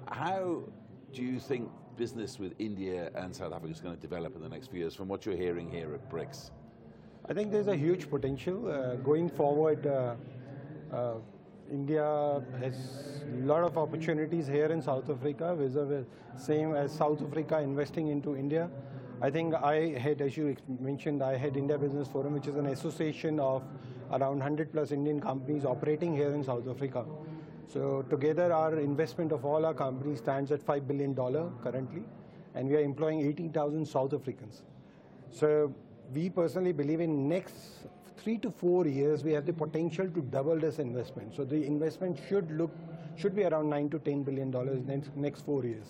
How do you think business with India and South Africa is going to develop in the next few years from what you're hearing here at BRICS? I think there's a huge potential. Going forward, India has a lot of opportunities here in South Africa, same as South Africa investing into India. I think I had, as you mentioned, I had India Business Forum, which is an association of around 100+ Indian companies operating here in South Africa. So together our investment of all our companies stands at $5 billion currently, and we are employing 18,000 South Africans. So we personally believe in next 3 to 4 years, we have the potential to double this investment. So the investment should be around $9 to $10 billion next 4 years.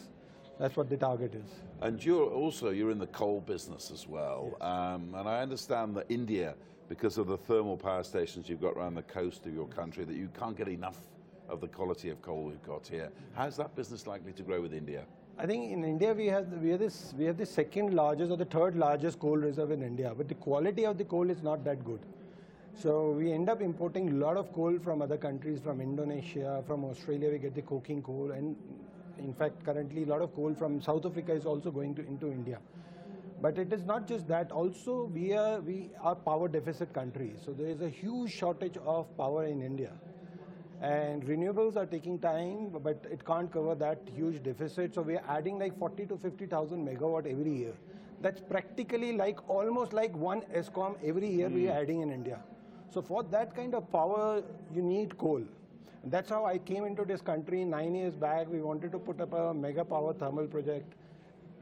That's what the target is. And you're in the coal business as well. Yes. And I understand that India, because of the thermal power stations you've got around the coast of your country, that you can't get enough of the quality of coal we've got here. How's that business likely to grow with India? I think in India we have the second largest or the third largest coal reserve in India, but the quality of the coal is not that good. So we end up importing a lot of coal from other countries, from Indonesia, from Australia. We get the coking coal, and in fact currently a lot of coal from South Africa is also going into India. But it is not just that. Also we are power deficit country, so there is a huge shortage of power in India. And renewables are taking time, but it can't cover that huge deficit. So we are adding like 40 to 50,000 megawatt every year. That's practically almost like one ESCOM every year we are adding in India. So for that kind of power, you need coal. And that's how I came into this country 9 years back. We wanted to put up a mega power thermal project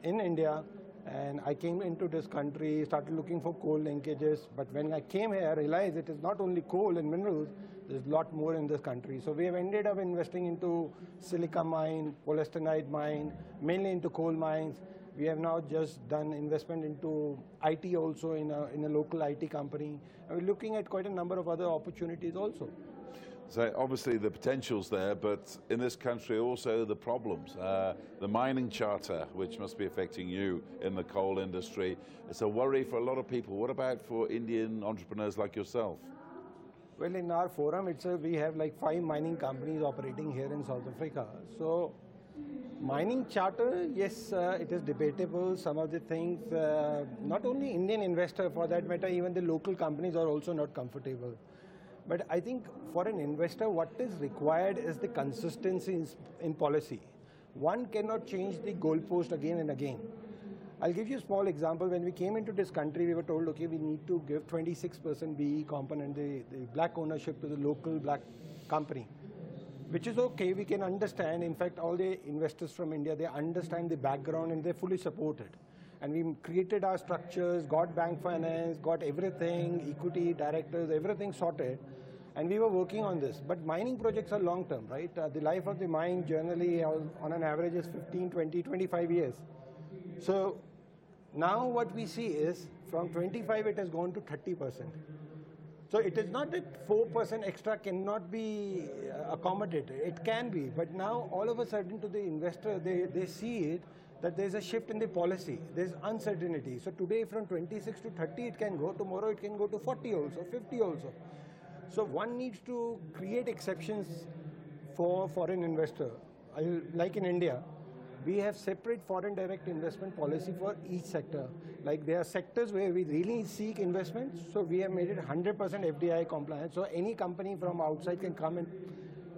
in India. And I came into this country, started looking for coal linkages. But when I came here, I realized it is not only coal and minerals, there's a lot more in this country. So we have ended up investing into silica mine, polystenite mine, mainly into coal mines. We have now just done investment into IT also in a local IT company. And we're looking at quite a number of other opportunities also. So obviously the potential's there, but in this country also the problems. The mining charter, which must be affecting you in the coal industry, it's a worry for a lot of people. What about for Indian entrepreneurs like yourself? Well, in our forum itself, we have like 5 mining companies operating here in South Africa. So mining charter, yes, it is debatable. Some of the things, not only Indian investor for that matter, even the local companies are also not comfortable. But I think for an investor, what is required is the consistency in policy. One cannot change the goalpost again and again. I'll give you a small example. When we came into this country, we were told, okay, we need to give 26% BE component, the black ownership to the local black company, which is okay, we can understand. In fact, all the investors from India, they understand the background and they fully support it. And we created our structures, got bank finance, got everything, equity, directors, everything sorted. And we were working on this. But mining projects are long term, right? The life of the mine generally on an average is 15, 20, 25 years. So now what we see is from 25 it has gone to 30%. So it is not that 4% extra cannot be accommodated. It can be, but now all of a sudden to the investor, they see it that there's a shift in the policy. There's uncertainty. So today from 26 to 30 it can go, tomorrow it can go to 40 also, 50 also. So one needs to create exceptions for foreign investor. Like in India, we have separate foreign direct investment policy for each sector. Like there are sectors where we really seek investments, so we have made it 100% FDI compliant. So any company from outside can come and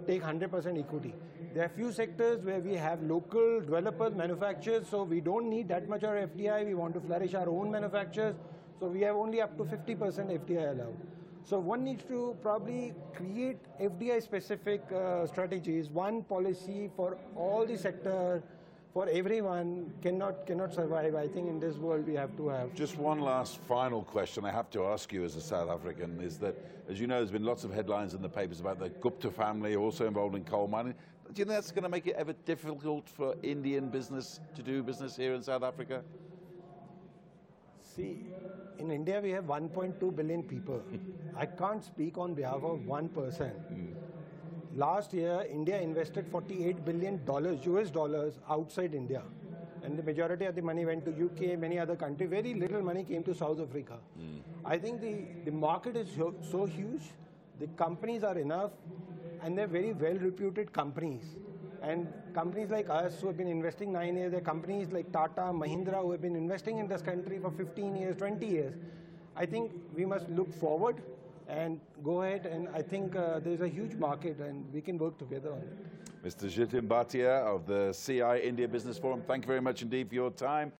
take 100% equity. There are few sectors where we have local developers, manufacturers, so we don't need that much of FDI. We want to flourish our own manufacturers, so we have only up to 50% FDI allowed. So one needs to probably create FDI specific strategies, one policy for all the sector, for everyone, cannot survive. I think in this world we have to have. Just one last final question I have to ask you as a South African is that, as you know, there's been lots of headlines in the papers about the Gupta family also involved in coal mining. Do you think that's going to make it ever difficult for Indian business to do business here in South Africa? See, in India we have 1.2 billion people. I can't speak on behalf of one person. Last year, India invested $48 billion, US dollars, outside India. And the majority of the money went to UK, many other countries. Very little money came to South Africa. I think the market is so huge, the companies are enough, and they're very well-reputed companies. And companies like us who have been investing 9 years, there are companies like Tata, Mahindra who have been investing in this country for 15 years, 20 years. I think we must look forward and go ahead, and I think there's a huge market and we can work together on it. Mr. Jitin Bhatia of the CI India Business Forum, thank you very much indeed for your time.